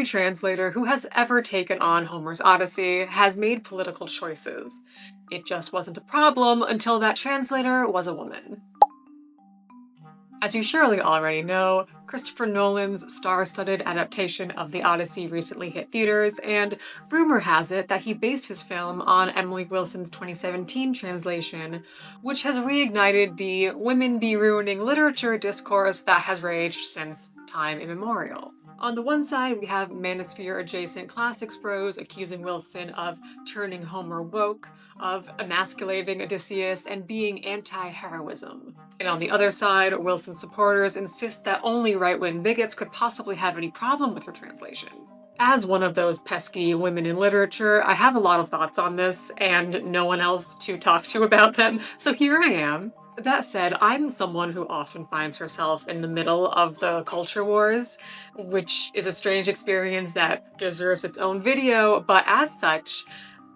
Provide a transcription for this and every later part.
every translator who has ever taken on Homer's Odyssey has made political choices. It just wasn't a problem until that translator was a woman. As you surely already know, Christopher Nolan's star-studded adaptation of the Odyssey recently hit theaters, and rumor has it that he based his film on Emily Wilson's 2017 translation, which has reignited the women be ruining literature discourse that has raged since time immemorial. On the one side, we have manosphere-adjacent classics bros accusing Wilson of turning Homer woke, of emasculating Odysseus, and being anti-heroism. And on the other side, Wilson supporters insist that only right-wing bigots could possibly have any problem with her translation. As one of those pesky women in literature, I have a lot of thoughts on this, and no one else to talk to about them, so here I am. That said, I'm someone who often finds herself in the middle of the culture wars, which is a strange experience that deserves its own video, but as such,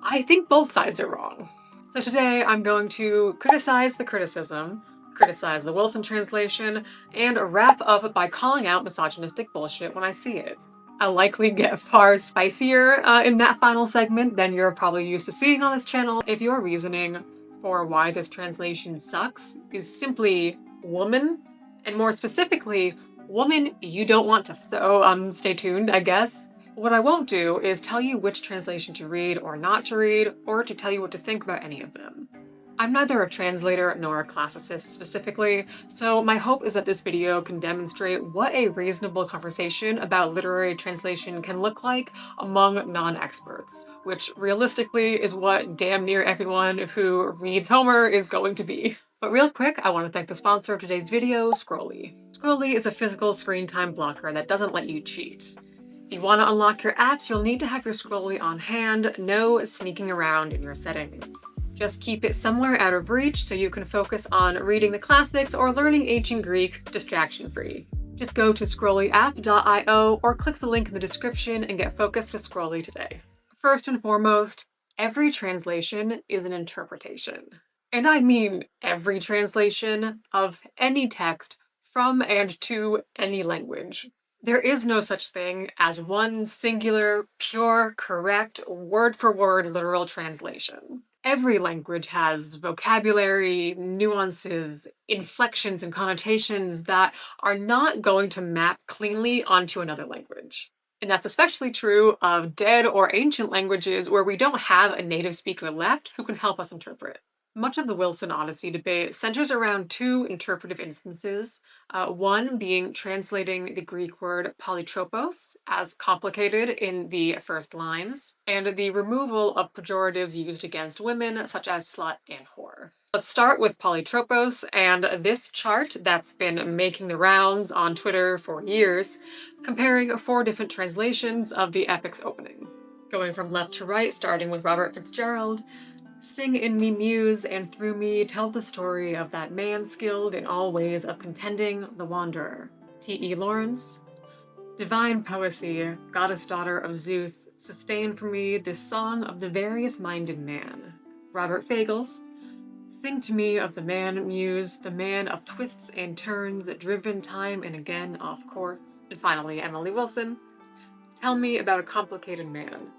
I think both sides are wrong. So today I'm going to criticize the criticism, criticize the Wilson translation, and wrap up by calling out misogynistic bullshit when I see it. I'll likely get far spicier in that final segment than you're probably used to seeing on this channel if your reasoning for why this translation sucks is simply woman, and more specifically, woman you don't want to. So stay tuned, I guess. What I won't do is tell you which translation to read or not to read, or to tell you what to think about any of them. I'm neither a translator nor a classicist specifically, so my hope is that this video can demonstrate what a reasonable conversation about literary translation can look like among non-experts, which realistically is what damn near everyone who reads Homer is going to be. But real quick, I want to thank the sponsor of today's video, Scrolly. Scrolly is a physical screen time blocker that doesn't let you cheat. If you want to unlock your apps, you'll need to have your Scrolly on hand, no sneaking around in your settings. Just keep it somewhere out of reach so you can focus on reading the classics or learning ancient Greek distraction-free. Just go to scrollyapp.io or click the link in the description and get focused with Scrolly today. First and foremost, every translation is an interpretation. And I mean every translation of any text from and to any language. There is no such thing as one singular, pure, correct, word-for-word literal translation. Every language has vocabulary, nuances, inflections, and connotations that are not going to map cleanly onto another language. And that's especially true of dead or ancient languages where we don't have a native speaker left who can help us interpret. Much of the Wilson Odyssey debate centers around two interpretive instances, one being translating the Greek word polytropos as complicated in the first lines, and the removal of pejoratives used against women such as slut and whore. Let's start with polytropos and this chart that's been making the rounds on Twitter for years, comparing 4 different translations of the epic's opening. Going from left to right, starting with Robert Fitzgerald, "Sing in me, muse, and through me tell the story of that man skilled in all ways of contending, the wanderer." T.E. Lawrence. "Divine poesy, goddess daughter of Zeus, sustain for me this song of the various-minded man." Robert Fagles. "Sing to me of the man, muse, the man of twists and turns, driven time and again off course." And finally, Emily Wilson. "Tell me about a complicated man.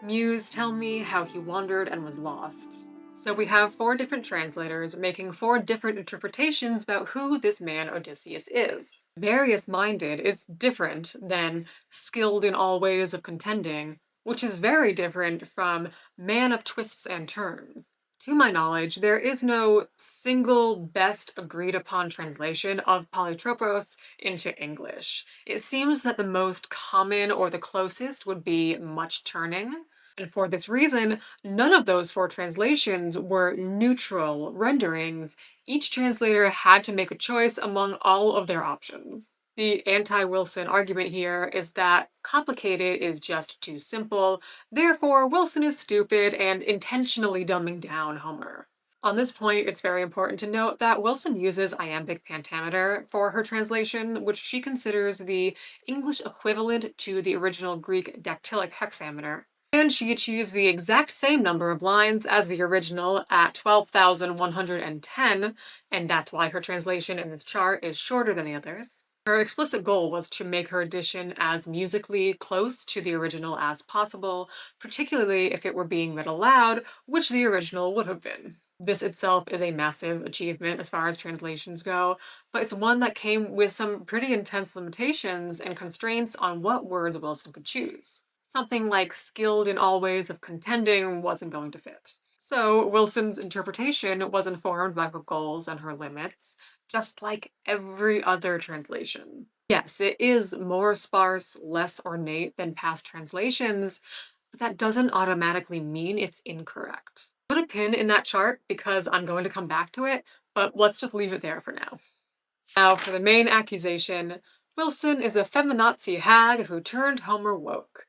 Muse, tell me how he wandered and was lost." So we have 4 different translators making 4 different interpretations about who this man Odysseus is. Various-minded is different than skilled in all ways of contending, which is very different from man of twists and turns. To my knowledge, there is no single best agreed upon translation of polytropos into English. It seems that the most common or the closest would be much turning. And for this reason, none of those 4 translations were neutral renderings. Each translator had to make a choice among all of their options. The anti-Wilson argument here is that complicated is just too simple, therefore Wilson is stupid and intentionally dumbing down Homer. On this point, it's very important to note that Wilson uses iambic pentameter for her translation, which she considers the English equivalent to the original Greek dactylic hexameter. And she achieves the exact same number of lines as the original at 12,110, and that's why her translation in this chart is shorter than the others. Her explicit goal was to make her edition as musically close to the original as possible, particularly if it were being read aloud, which the original would have been. This itself is a massive achievement as far as translations go, but it's one that came with some pretty intense limitations and constraints on what words Wilson could choose. Something like skilled in all ways of contending wasn't going to fit. So Wilson's interpretation was informed by her goals and her limits, just like every other translation. Yes, it is more sparse, less ornate than past translations, but that doesn't automatically mean it's incorrect. Put a pin in that chart because I'm going to come back to it, but let's just leave it there for now. Now, for the main accusation, Wilson is a feminazi hag who turned Homer woke.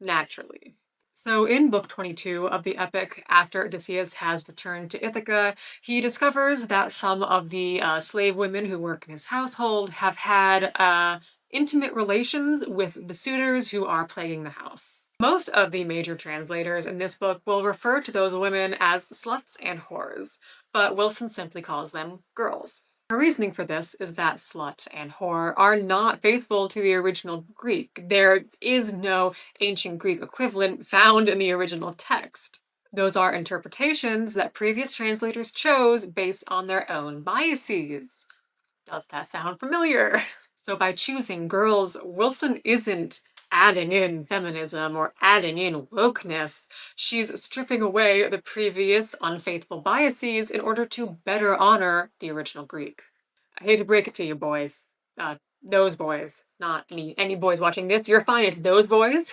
Naturally. So in Book 22 of the epic, after Odysseus has returned to Ithaca, he discovers that some of the slave women who work in his household have had intimate relations with the suitors who are plaguing the house. Most of the major translators in this book will refer to those women as sluts and whores, but Wilson simply calls them girls. Her reasoning for this is that slut and whore are not faithful to the original Greek. There is no ancient Greek equivalent found in the original text. Those are interpretations that previous translators chose based on their own biases. Does that sound familiar? So by choosing girls, Wilson isn't adding in feminism or adding in wokeness. She's stripping away the previous unfaithful biases in order to better honor the original Greek. I hate to break it to you, boys. Those boys, not any boys watching this. You're fine, it's those boys.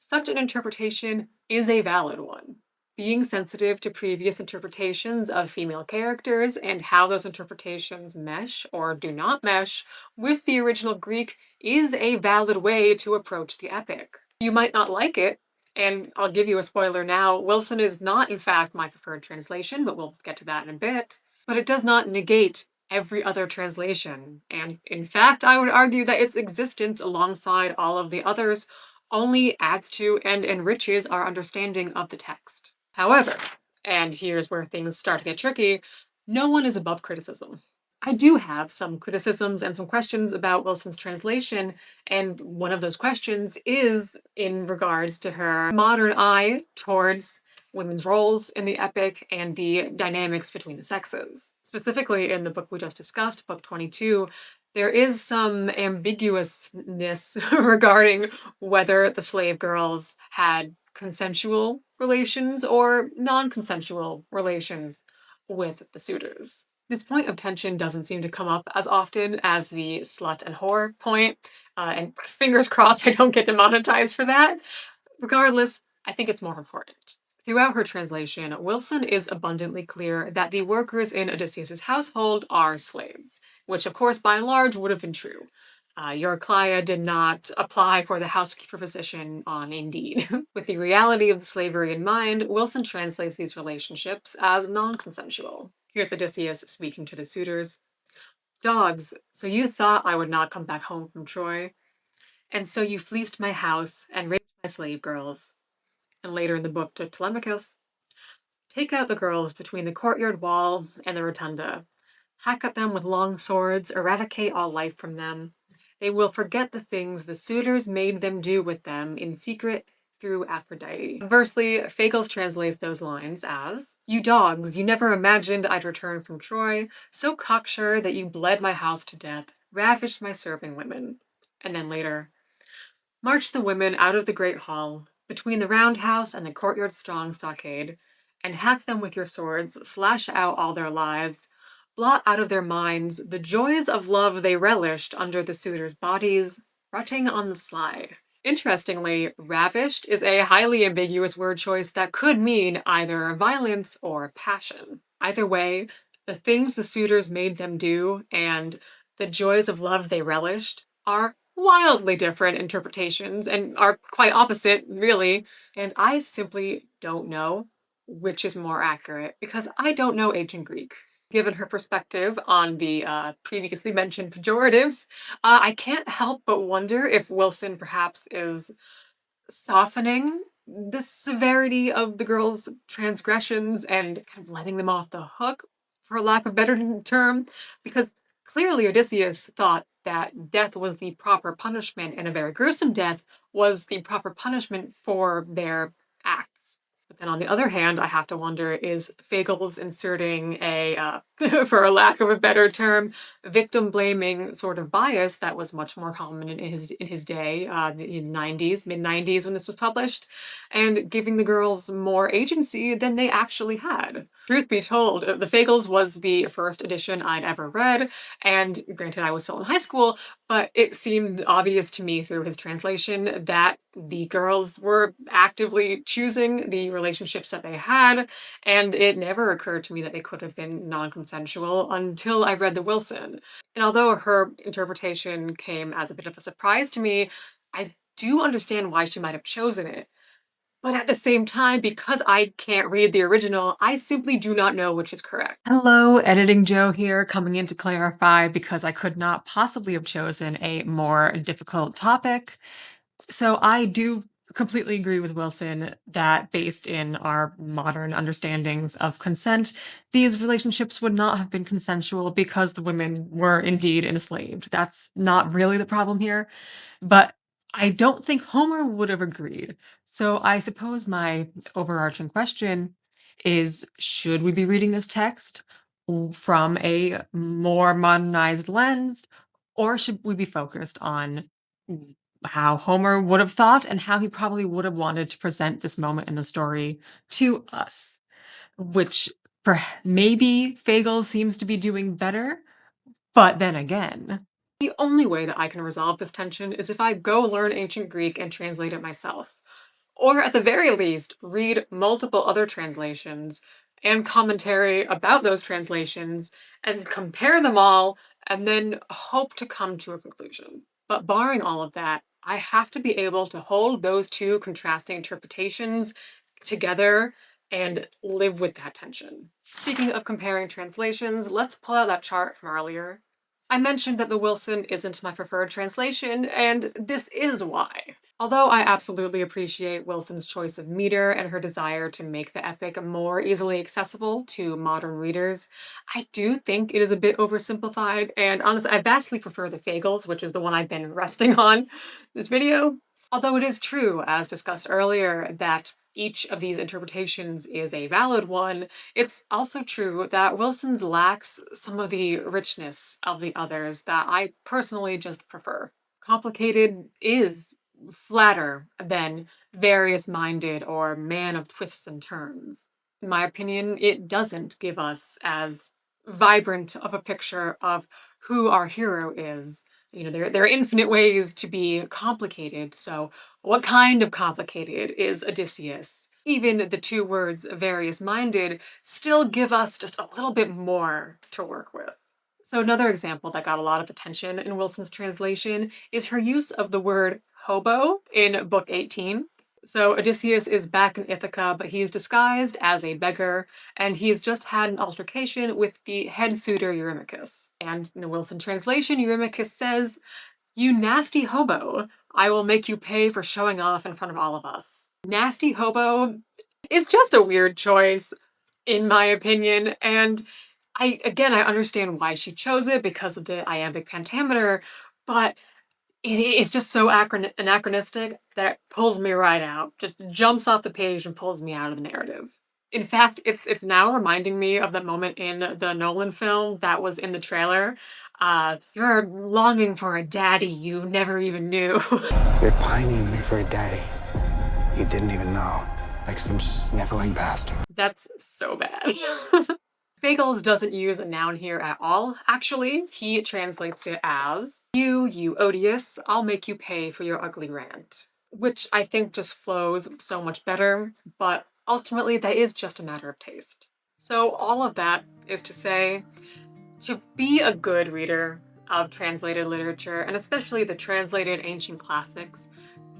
Such an interpretation is a valid one. Being sensitive to previous interpretations of female characters and how those interpretations mesh or do not mesh with the original Greek is a valid way to approach the epic. You might not like it, and I'll give you a spoiler now, Wilson is not in fact my preferred translation, but we'll get to that in a bit. But it does not negate every other translation, and in fact I would argue that its existence alongside all of the others only adds to and enriches our understanding of the text. However, and here's where things start to get tricky, no one is above criticism. I do have some criticisms and some questions about Wilson's translation, and one of those questions is in regards to her modern eye towards women's roles in the epic and the dynamics between the sexes. Specifically in the book we just discussed, Book 22, there is some ambiguousness regarding whether the slave girls had consensual relations or non-consensual relations with the suitors. This point of tension doesn't seem to come up as often as the slut and whore point, and fingers crossed I don't get demonetized for that. Regardless, I think it's more important. Throughout her translation, Wilson is abundantly clear that the workers in Odysseus' household are slaves, which of course by and large would have been true. Eurycleia did not apply for the housekeeper position on Indeed. With the reality of the slavery in mind, Wilson translates these relationships as non-consensual. Here's Odysseus speaking to the suitors. Dogs, so you thought I would not come back home from Troy? And so you fleeced my house and raped my slave girls. And later in the book to Telemachus, take out the girls between the courtyard wall and the rotunda. Hack at them with long swords, eradicate all life from them. They will forget the things the suitors made them do with them in secret through Aphrodite. Conversely, Fagles translates those lines as, you dogs, you never imagined I'd return from Troy, so cocksure that you bled my house to death, ravished my serving women. And then later, march the women out of the great hall, between the roundhouse and the courtyard's strong stockade, and hack them with your swords, slash out all their lives, blot out of their minds the joys of love they relished under the suitors' bodies, rutting on the sly. Interestingly, ravished is a highly ambiguous word choice that could mean either violence or passion. Either way, the things the suitors made them do and the joys of love they relished are wildly different interpretations and are quite opposite, really. And I simply don't know which is more accurate because I don't know ancient Greek. Given her perspective on the previously mentioned pejoratives, I can't help but wonder if Wilson perhaps is softening the severity of the girls' transgressions and kind of letting them off the hook, for lack of a better term, because clearly Odysseus thought that death was the proper punishment, and a very gruesome death was the proper punishment for their acts. But then on the other hand, I have to wonder, is Fagles inserting for a lack of a better term, victim-blaming sort of bias that was much more common in his day, in the 90s, mid-90s when this was published, and giving the girls more agency than they actually had. Truth be told, the Fagles was the first edition I'd ever read, and granted I was still in high school, but it seemed obvious to me through his translation that the girls were actively choosing the relationships that they had, and it never occurred to me that they could have been non-consensual until I read the Wilson. And although her interpretation came as a bit of a surprise to me, I do understand why she might have chosen it. But at the same time, because I can't read the original, I simply do not know which is correct. Hello, Editing Joe here, coming in to clarify because I could not possibly have chosen a more difficult topic. So I do completely agree with Wilson that based in our modern understandings of consent, these relationships would not have been consensual because the women were indeed enslaved. That's not really the problem here. But I don't think Homer would have agreed. So I suppose my overarching question is, should we be reading this text from a more modernized lens, or should we be focused on how Homer would have thought and how he probably would have wanted to present this moment in the story to us? Which maybe Fagel seems to be doing better, but then again, the only way that I can resolve this tension is if I go learn ancient Greek and translate it myself. Or at the very least, read multiple other translations and commentary about those translations and compare them all and then hope to come to a conclusion. But barring all of that, I have to be able to hold those two contrasting interpretations together and live with that tension. Speaking of comparing translations, let's pull out that chart from earlier. I mentioned that the Wilson isn't my preferred translation, and this is why. Although I absolutely appreciate Wilson's choice of meter and her desire to make the epic more easily accessible to modern readers, I do think it is a bit oversimplified, and honestly, I vastly prefer the Fagles, which is the one I've been resting on this video. Although it is true, as discussed earlier, that each of these interpretations is a valid one, it's also true that Wilson's lacks some of the richness of the others that I personally just prefer. Complicated is flatter than various-minded or man of twists and turns. In my opinion, it doesn't give us as vibrant of a picture of who our hero is. You know, there are infinite ways to be complicated, so what kind of complicated is Odysseus? Even the two words various-minded still give us just a little bit more to work with. So another example that got a lot of attention in Wilson's translation is her use of the word hobo in book 18. So Odysseus is back in Ithaca, but he's disguised as a beggar, and he's just had an altercation with the head suitor Eurymachus. And in the Wilson translation, Eurymachus says, "You nasty hobo, I will make you pay for showing off in front of all of us." Nasty hobo is just a weird choice, in my opinion, and I understand why she chose it because of the iambic pentameter, but it is just so anachronistic that it pulls me right out. Just jumps off the page and pulls me out of the narrative. In fact, it's now reminding me of the moment in the Nolan film that was in the trailer. You're longing for a daddy you never even knew. You're pining for a daddy you didn't even know, like some sniveling bastard. That's so bad. Fagles doesn't use a noun here at all, actually. He translates it as, you odious, I'll make you pay for your ugly rant. Which I think just flows so much better, but ultimately that is just a matter of taste. So all of that is to say, to be a good reader of translated literature, and especially the translated ancient classics,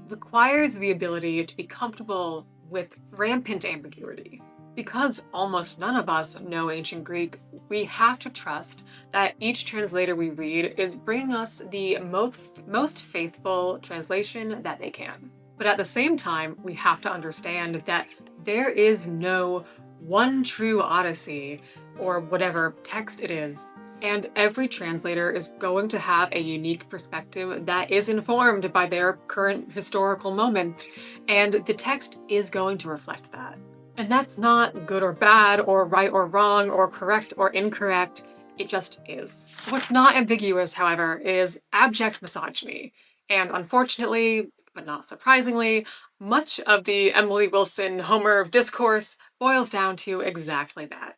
requires the ability to be comfortable with rampant ambiguity. Because almost none of us know ancient Greek, we have to trust that each translator we read is bringing us the most faithful translation that they can. But at the same time, we have to understand that there is no one true Odyssey, or whatever text it is. And every translator is going to have a unique perspective that is informed by their current historical moment, and the text is going to reflect that. And that's not good or bad, or right or wrong, or correct or incorrect. It just is. What's not ambiguous, however, is abject misogyny. And unfortunately, but not surprisingly, much of the Emily Wilson Homer discourse boils down to exactly that.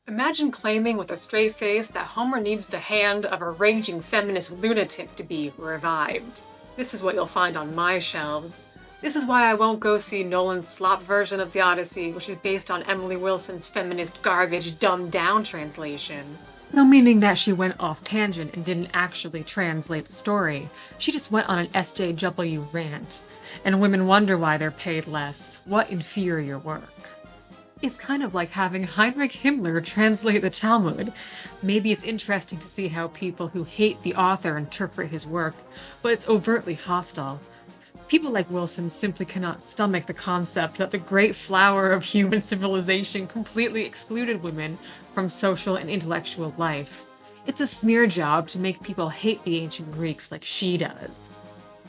Imagine claiming with a straight face that Homer needs the hand of a raging feminist lunatic to be revived. This is what you'll find on my shelves. This is why I won't go see Nolan's slop version of the Odyssey, which is based on Emily Wilson's feminist garbage dumbed-down translation. No meaning that she went off tangent and didn't actually translate the story. She just went on an SJW rant. And women wonder why they're paid less. What inferior work. It's kind of like having Heinrich Himmler translate the Talmud. Maybe it's interesting to see how people who hate the author interpret his work, but it's overtly hostile. People like Wilson simply cannot stomach the concept that the great flower of human civilization completely excluded women from social and intellectual life. It's a smear job to make people hate the ancient Greeks like she does.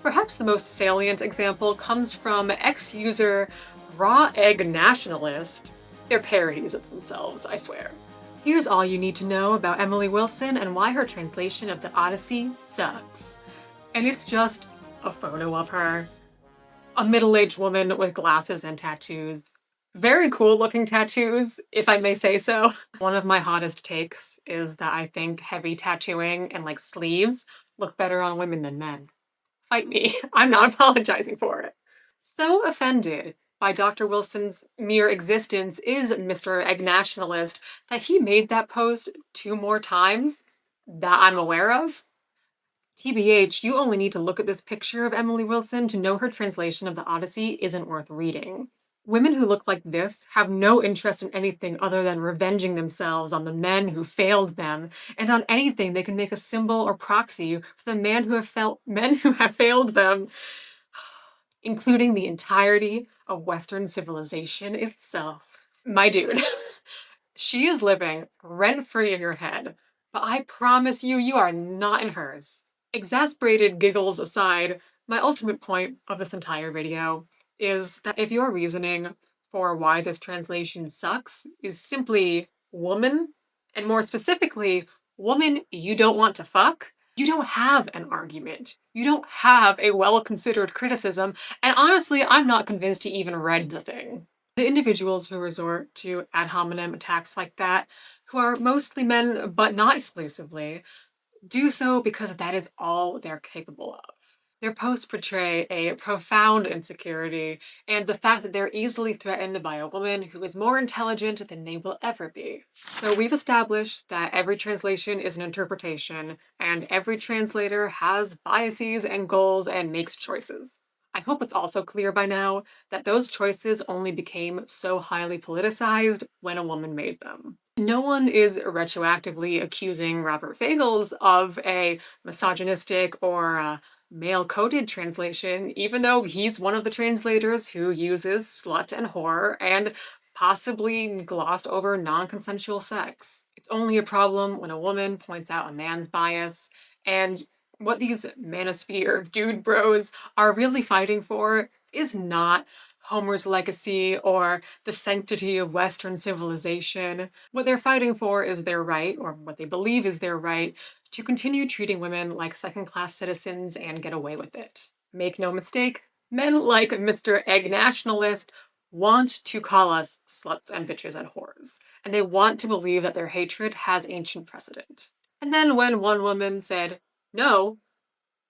Perhaps the most salient example comes from ex-user Raw Egg Nationalist. They're parodies of themselves, I swear. Here's all you need to know about Emily Wilson and why her translation of the Odyssey sucks. And it's just a photo of her. A middle-aged woman with glasses and tattoos. Very cool looking tattoos, if I may say so. One of my hottest takes is that I think heavy tattooing and like sleeves look better on women than men. Fight me, I'm not apologizing for it. So offended by Dr. Wilson's mere existence is Mr. Egg Nationalist that he made that post 2 more times that I'm aware of. TBH, you only need to look at this picture of Emily Wilson to know her translation of the Odyssey isn't worth reading. Women who look like this have no interest in anything other than revenging themselves on the men who failed them, and on anything they can make a symbol or proxy for the men who have failed them, including the entirety of Western civilization itself. My dude, she is living rent-free in your head, but I promise you, you are not in hers. Exasperated giggles aside, my ultimate point of this entire video is that if your reasoning for why this translation sucks is simply woman, and more specifically, woman you don't want to fuck, you don't have an argument. You don't have a well-considered criticism, and honestly, I'm not convinced he even read the thing. The individuals who resort to ad hominem attacks like that, who are mostly men but not exclusively, do so because that is all they're capable of. Their posts portray a profound insecurity and the fact that they're easily threatened by a woman who is more intelligent than they will ever be. So we've established that every translation is an interpretation, and every translator has biases and goals and makes choices. I hope it's also clear by now that those choices only became so highly politicized when a woman made them. No one is retroactively accusing Robert Fagles of a misogynistic or male-coded translation, even though he's one of the translators who uses slut and whore and possibly glossed over non-consensual sex. It's only a problem when a woman points out a man's bias, and what these manosphere dude bros are really fighting for is not Homer's legacy or the sanctity of Western civilization. What they're fighting for is their right, or what they believe is their right, to continue treating women like second-class citizens and get away with it. Make no mistake, men like Mr. Egg Nationalist want to call us sluts and bitches and whores, and they want to believe that their hatred has ancient precedent. And then when one woman said, no,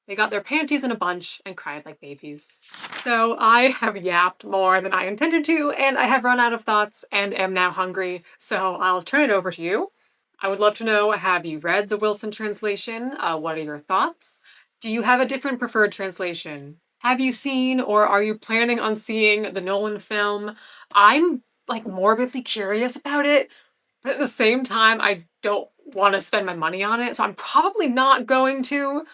they got their panties in a bunch and cried like babies. So I have yapped more than I intended to, and I have run out of thoughts and am now hungry, so I'll turn it over to you. I would love to know, have you read the Wilson translation? What are your thoughts? Do you have a different preferred translation? Have you seen or are you planning on seeing the Nolan film? I'm morbidly curious about it, but at the same time, I don't want to spend my money on it, so I'm probably not going to.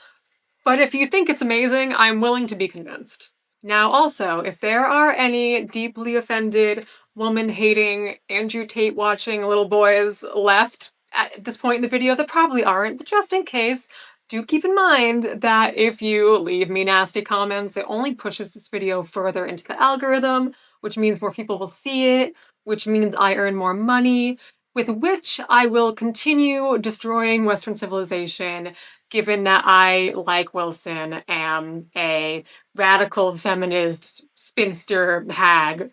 But if you think it's amazing, I'm willing to be convinced. Now also, if there are any deeply offended, woman-hating, Andrew Tate-watching little boys left, at this point in the video that probably aren't, but just in case, do keep in mind that if you leave me nasty comments, it only pushes this video further into the algorithm, which means more people will see it, which means I earn more money, with which I will continue destroying Western civilization, given that I, like Wilson, am a radical feminist spinster hag.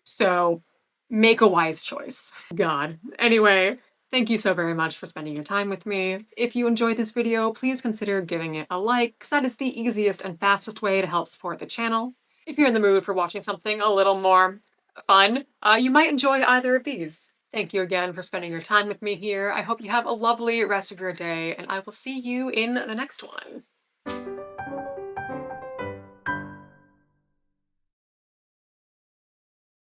So make a wise choice. God. Anyway, thank you so very much for spending your time with me. If you enjoyed this video, please consider giving it a like, because that is the easiest and fastest way to help support the channel. If you're in the mood for watching something a little more fun, you might enjoy either of these. Thank you again for spending your time with me here. I hope you have a lovely rest of your day, and I will see you in the next one.